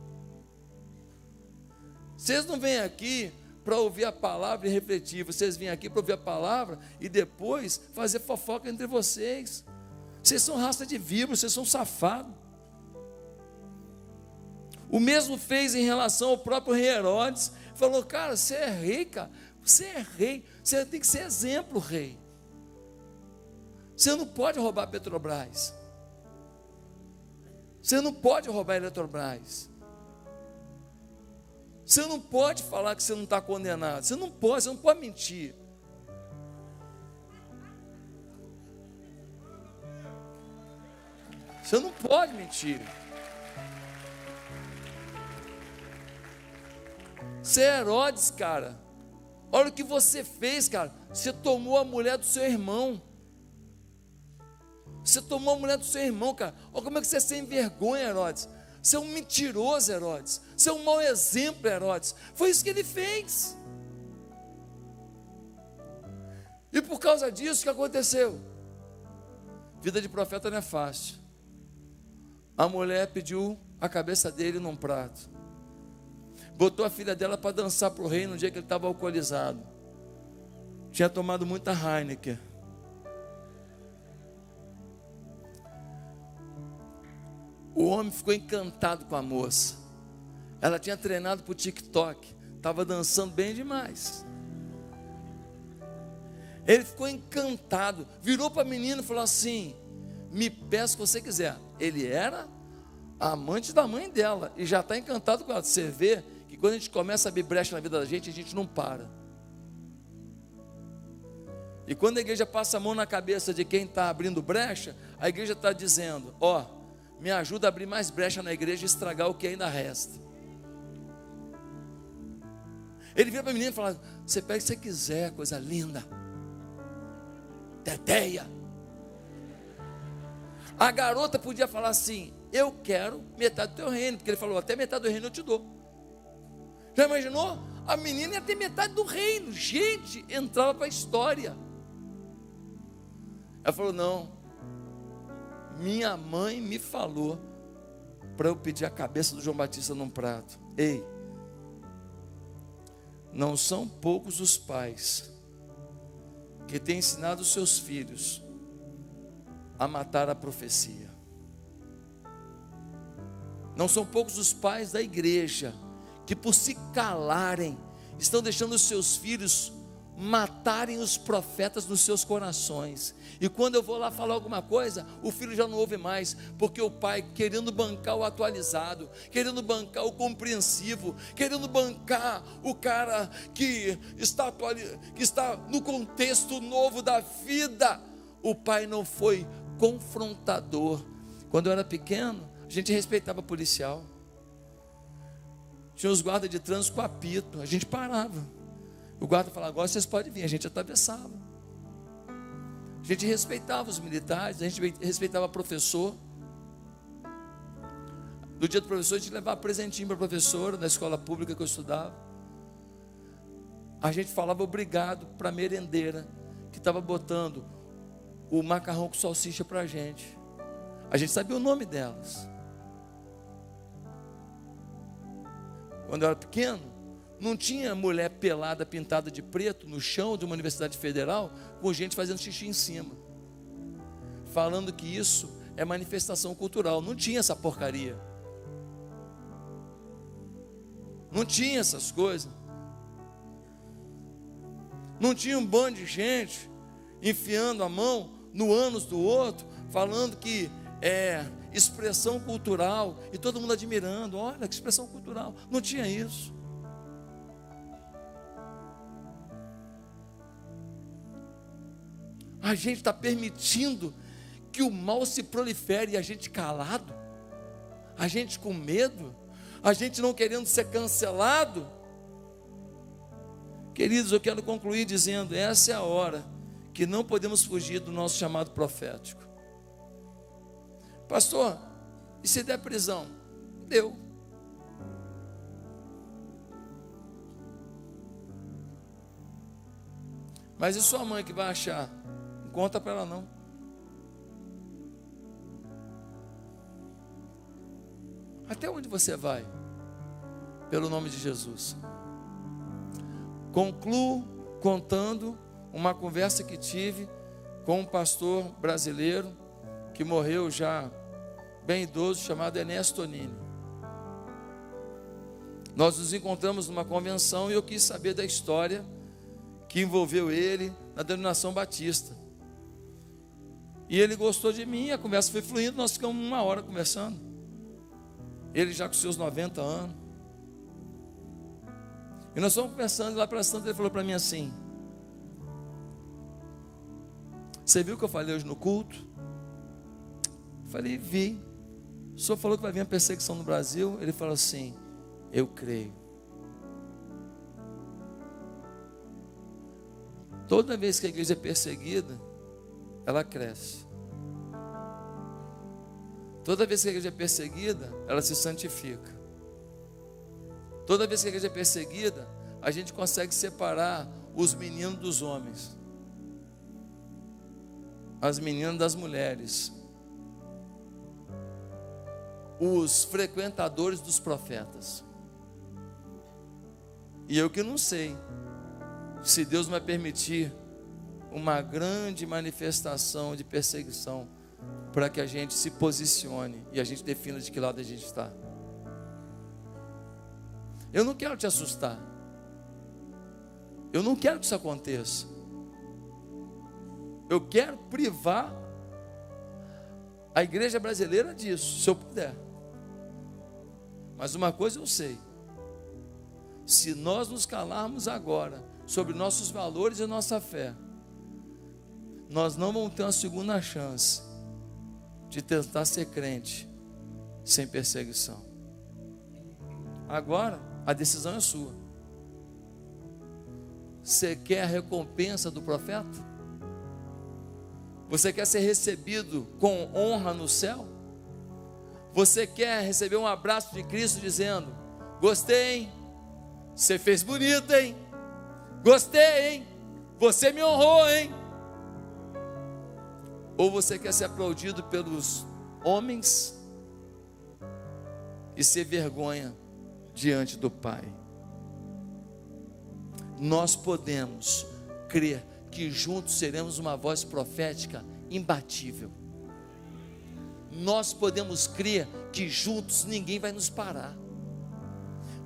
Vocês não vêm aqui para ouvir a palavra e refletir. Vocês vêm aqui para ouvir a palavra e depois fazer fofoca entre vocês. Vocês são raça de víboras, vocês são safados. O mesmo fez em relação ao próprio rei Herodes. Falou: cara, você é rei, cara. Você é rei. Você tem que ser exemplo, rei. Você não pode roubar a Petrobras. Você não pode roubar a Eletrobras. Você não pode falar que você não está condenado. Você não pode mentir. Você não pode mentir. Você é Herodes, cara. Olha o que você fez, cara. Você tomou a mulher do seu irmão. Você tomou a mulher do seu irmão, cara. Olha como é que você é sem vergonha, Herodes. Você é um mentiroso, Herodes. Você é um mau exemplo, Herodes. Foi isso que ele fez. E por causa disso, o que aconteceu? Vida de profeta não é fácil. A mulher pediu a cabeça dele num prato. Botou a filha dela para dançar para o rei no dia que ele estava alcoolizado. Tinha tomado muita Heineken. O homem ficou encantado com a moça. Ela tinha treinado para o TikTok. Estava dançando bem demais. Ele ficou encantado. Virou para a menina e falou assim: me peça o que você quiser. Ele era amante da mãe dela. E já está encantado com ela. Você vê que quando a gente começa a abrir brecha na vida da gente, a gente não para. E quando a igreja passa a mão na cabeça de quem está abrindo brecha, a igreja está dizendo: ó, me ajuda a abrir mais brecha na igreja e estragar o que ainda resta. Ele vira para a menina e fala: você pega o que você quiser, coisa linda, teteia. A garota podia falar assim: eu quero metade do teu reino, porque ele falou: até metade do reino eu te dou. Já imaginou? A menina ia ter metade do reino. Gente, entrava para a história. Ela falou: não, minha mãe me falou para eu pedir a cabeça do João Batista num prato. Ei, não são poucos os pais que têm ensinado os seus filhos a matar a profecia. Não são poucos os pais da igreja que, por se calarem, estão deixando os seus filhos matarem os profetas nos seus corações. E quando eu vou lá falar alguma coisa, o filho já não ouve mais, porque o pai, querendo bancar o atualizado, querendo bancar o compreensivo, querendo bancar o cara que está no contexto novo da vida, o pai não foi confrontador. Quando eu era pequeno, a gente respeitava policial. Tinha os guardas de trânsito com apito, a gente parava. O guarda falava: agora vocês podem vir, a gente atravessava. A gente respeitava os militares, a gente respeitava o professor. No dia do professor, a gente levava presentinho para a professora, na escola pública que eu estudava. A gente falava obrigado para a merendeira, que estava botando o macarrão com salsicha para a gente. A gente sabia o nome delas. Quando eu era pequeno, não tinha mulher pelada, pintada de preto, no chão de uma universidade federal, com gente fazendo xixi em cima, falando que isso é manifestação cultural. Não tinha essa porcaria. Não tinha essas coisas. Não tinha um bando de gente enfiando a mão no ânus do outro, falando que é expressão cultural, e todo mundo admirando. Olha que expressão cultural. Não tinha isso. A gente está permitindo que o mal se prolifere, e a gente calado, a gente com medo, a gente não querendo ser cancelado. Queridos, eu quero concluir dizendo: essa é a hora que não podemos fugir do nosso chamado profético. Pastor, e se der prisão? Deu. Mas e sua mãe que vai achar? Não conta para ela não. Até onde você vai? Pelo nome de Jesus. Concluo contando uma conversa que tive com um pastor brasileiro que morreu já bem idoso, chamado Ernesto Tonini. Nós nos encontramos numa convenção e eu quis saber da história que envolveu ele na denominação batista. E ele gostou de mim, a conversa foi fluindo, nós ficamos 1 hora conversando. Ele já com seus 90 anos. E nós fomos conversando, e lá para Santa ele falou para mim assim: você viu o que eu falei hoje no culto? Eu falei: vi. O senhor falou que vai vir a perseguição no Brasil. Ele falou assim: eu creio. Toda vez que a igreja é perseguida, ela cresce. Toda vez que a igreja é perseguida, ela se santifica. Toda vez que a igreja é perseguida, a gente consegue separar os meninos dos homens, as meninas das mulheres, os frequentadores dos profetas. E eu que não sei se Deus vai permitir uma grande manifestação de perseguição para que a gente se posicione e a gente defina de que lado a gente está. Eu não quero te assustar. Eu não quero que isso aconteça. Eu quero privar a igreja brasileira disso, se eu puder. Mas uma coisa eu sei: se nós nos calarmos agora sobre nossos valores e nossa fé, nós não vamos ter uma segunda chance de tentar ser crente sem perseguição. Agora a decisão é sua. Você quer a recompensa do profeta? Você quer ser recebido com honra no céu? Você quer receber um abraço de Cristo dizendo: gostei, hein? Você fez bonito, hein? Gostei, hein? Você me honrou, hein? Ou você quer ser aplaudido pelos homens e ser vergonha diante do Pai? Nós podemos crer que juntos seremos uma voz profética imbatível. Nós podemos crer que juntos ninguém vai nos parar.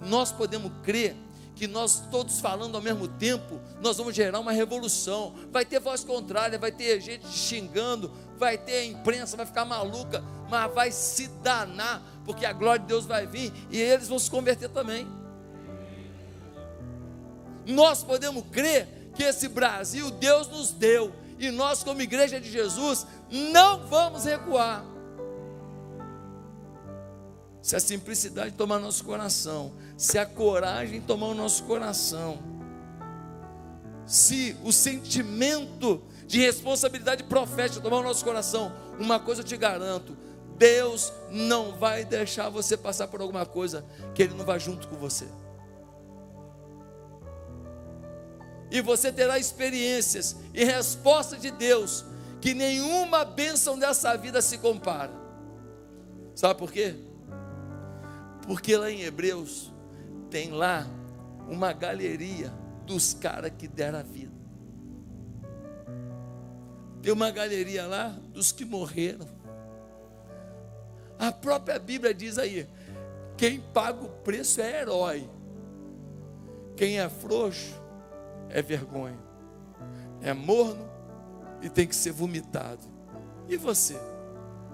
Nós podemos crer que nós todos falando ao mesmo tempo, nós vamos gerar uma revolução. Vai ter voz contrária, vai ter gente xingando, vai ter a imprensa, vai ficar maluca, mas vai se danar, porque a glória de Deus vai vir e eles vão se converter também. Nós podemos crer que esse Brasil Deus nos deu, e nós como igreja de Jesus não vamos recuar. Se a simplicidade tomar nosso coração, se a coragem tomar o nosso coração, se o sentimento de responsabilidade profética tomar o nosso coração, uma coisa eu te garanto: Deus não vai deixar você passar por alguma coisa que Ele não vai junto com você. E você terá experiências e respostas de Deus que nenhuma bênção dessa vida se compara. Sabe por quê? Porque lá em Hebreus tem lá uma galeria dos caras que deram a vida. Tem uma galeria lá dos que morreram. A própria Bíblia diz aí: quem paga o preço é herói, quem é frouxo é vergonha, é morno e tem que ser vomitado. E você?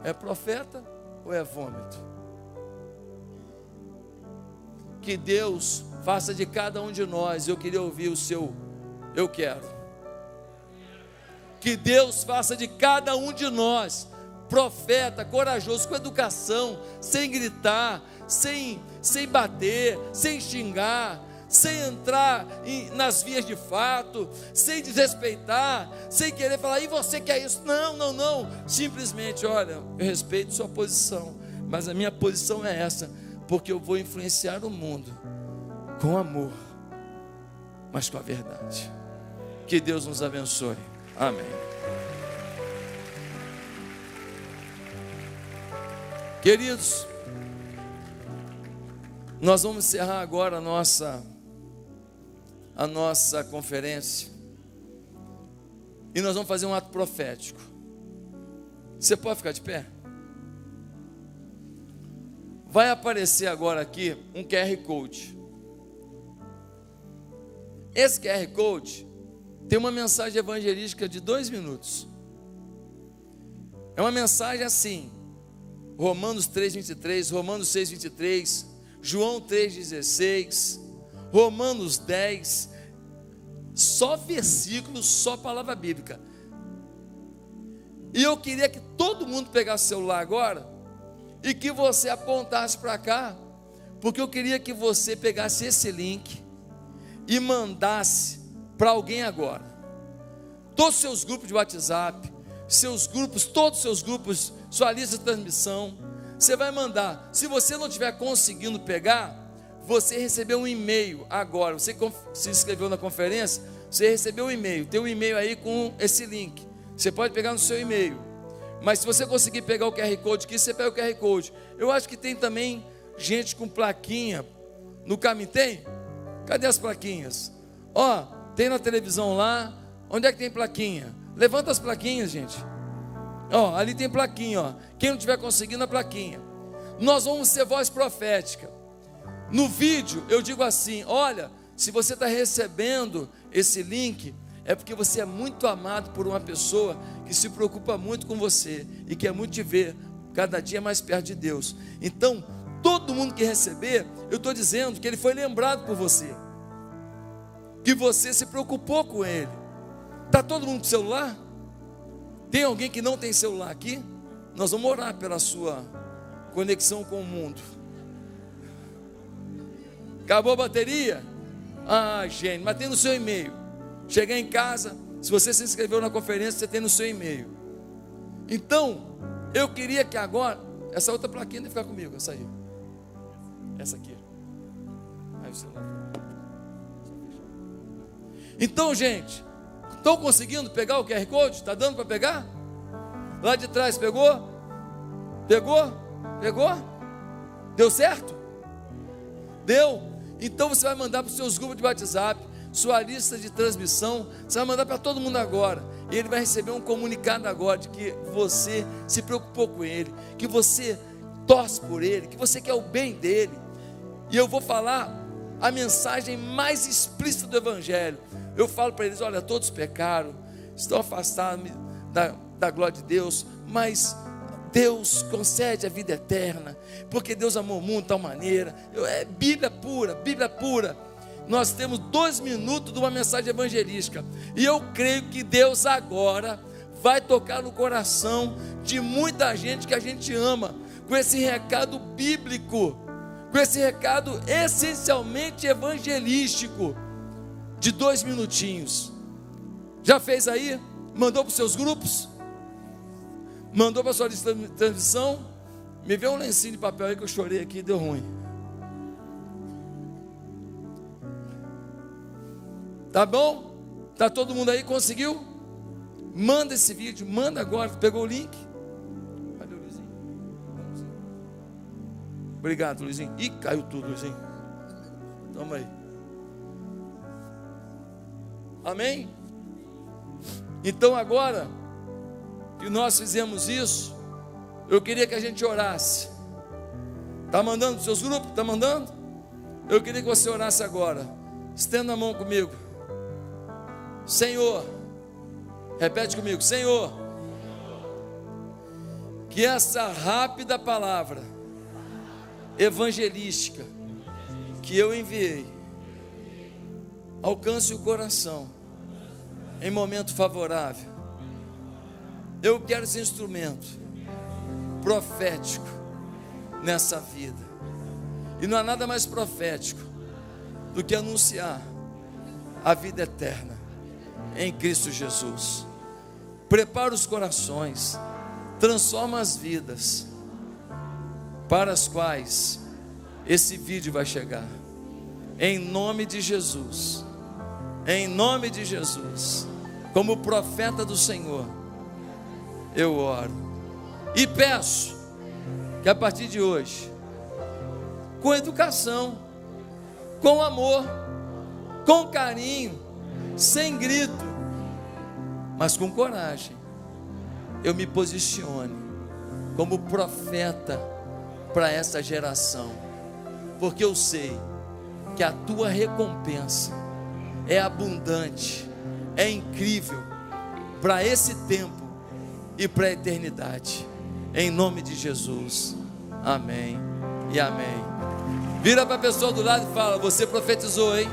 É profeta ou é vômito? Que Deus faça de cada um de nós, eu queria ouvir o seu eu quero. Que Deus faça de cada um de nós profeta, corajoso, com educação, sem gritar, sem bater, sem xingar, sem entrar nas vias de fato, sem desrespeitar, sem querer falar, e você quer isso? Não, simplesmente, olha, eu respeito sua posição, mas a minha posição é essa, porque eu vou influenciar o mundo com amor, mas com a verdade. Que Deus nos abençoe, amém. Queridos, nós vamos encerrar agora a nossa conferência, e nós vamos fazer um ato profético. Você pode ficar de pé? Vai aparecer agora aqui um QR Code. Esse QR Code tem uma mensagem evangelística de 2 minutos. É uma mensagem assim: Romanos 3:23, Romanos 6:23, João 3:16, Romanos 10, só versículos, só palavra bíblica. E eu queria que todo mundo pegasse o celular agora e que você apontasse para cá, porque eu queria que você pegasse esse link e mandasse para alguém agora. Todos os seus grupos de WhatsApp, seus grupos, todos os seus grupos, sua lista de transmissão, você vai mandar. Se você não estiver conseguindo pegar, você recebeu um e-mail agora, você se inscreveu na conferência, você recebeu um e-mail, tem um e-mail aí com esse link, você pode pegar no seu e-mail, mas se você conseguir pegar o QR Code aqui, você pega o QR Code. Eu acho que tem também gente com plaquinha no caminho, tem? Cadê as plaquinhas? Ó, tem na televisão lá, onde é que tem plaquinha? Levanta as plaquinhas, gente. Ó, ali tem plaquinha, ó. Quem não estiver conseguindo a plaquinha, nós vamos ser voz profética. No vídeo eu digo assim: olha, se você está recebendo esse link, é porque você é muito amado por uma pessoa que se preocupa muito com você e quer muito te ver cada dia mais perto de Deus. Então, todo mundo que receber, eu estou dizendo que ele foi lembrado por você, que você se preocupou com ele. Está todo mundo com celular? Tem alguém que não tem celular aqui? Nós vamos orar pela sua conexão com o mundo. Acabou a bateria? Ah, gente, mas tem no seu e-mail. Chegar em casa, se você se inscreveu na conferência, você tem no seu e-mail. Então, eu queria que agora, essa outra plaquinha deve ficar comigo, essa aí. Essa aqui. Aí o celular. Então, gente, estão conseguindo pegar o QR Code? Está dando para pegar? Lá de trás, pegou? Pegou? Pegou? Deu certo? Deu? Então você vai mandar para os seus grupos de WhatsApp, sua lista de transmissão, você vai mandar para todo mundo agora, e ele vai receber um comunicado agora, de que você se preocupou com ele, que você torce por ele, que você quer o bem dele, e eu vou falar a mensagem mais explícita do Evangelho. Eu falo para eles: olha, todos pecaram, estão afastados da glória de Deus, mas Deus concede a vida eterna, porque Deus amou o mundo de tal maneira. É Bíblia pura, Bíblia pura. Nós temos 2 minutos de uma mensagem evangelística, e eu creio que Deus agora vai tocar no coração de muita gente que a gente ama, com esse recado bíblico, com esse recado essencialmente evangelístico, de 2 minutinhos. Já fez aí? Mandou para os seus grupos? Mandou para a sua lista de transmissão? Me vê um lencinho de papel aí, que eu chorei aqui e deu ruim. Tá bom? Tá todo mundo aí? Conseguiu? Manda esse vídeo, manda agora. Pegou o link? Cadê o Luizinho? Obrigado, Luizinho. Ih, caiu tudo, Luizinho. Toma aí. Amém? Então agora que nós fizemos isso, eu queria que a gente orasse. Está mandando para os seus grupos? Está mandando? Eu queria que você orasse agora. Estenda a mão comigo. Senhor, repete comigo, Senhor, que essa rápida palavra evangelística que eu enviei alcance o coração em momento favorável. Eu quero esse instrumento profético nessa vida. E não há nada mais profético do que anunciar a vida eterna em Cristo Jesus. Prepara os corações, transforma as vidas para as quais esse vídeo vai chegar. Em nome de Jesus, em nome de Jesus, como profeta do Senhor, eu oro e peço que a partir de hoje, com educação, com amor, com carinho, sem grito, mas com coragem, eu me posicione como profeta para essa geração, porque eu sei que a tua recompensa é abundante, é incrível para esse tempo e para a eternidade. Em nome de Jesus, amém e amém. Vira para a pessoa do lado e fala: você profetizou, hein?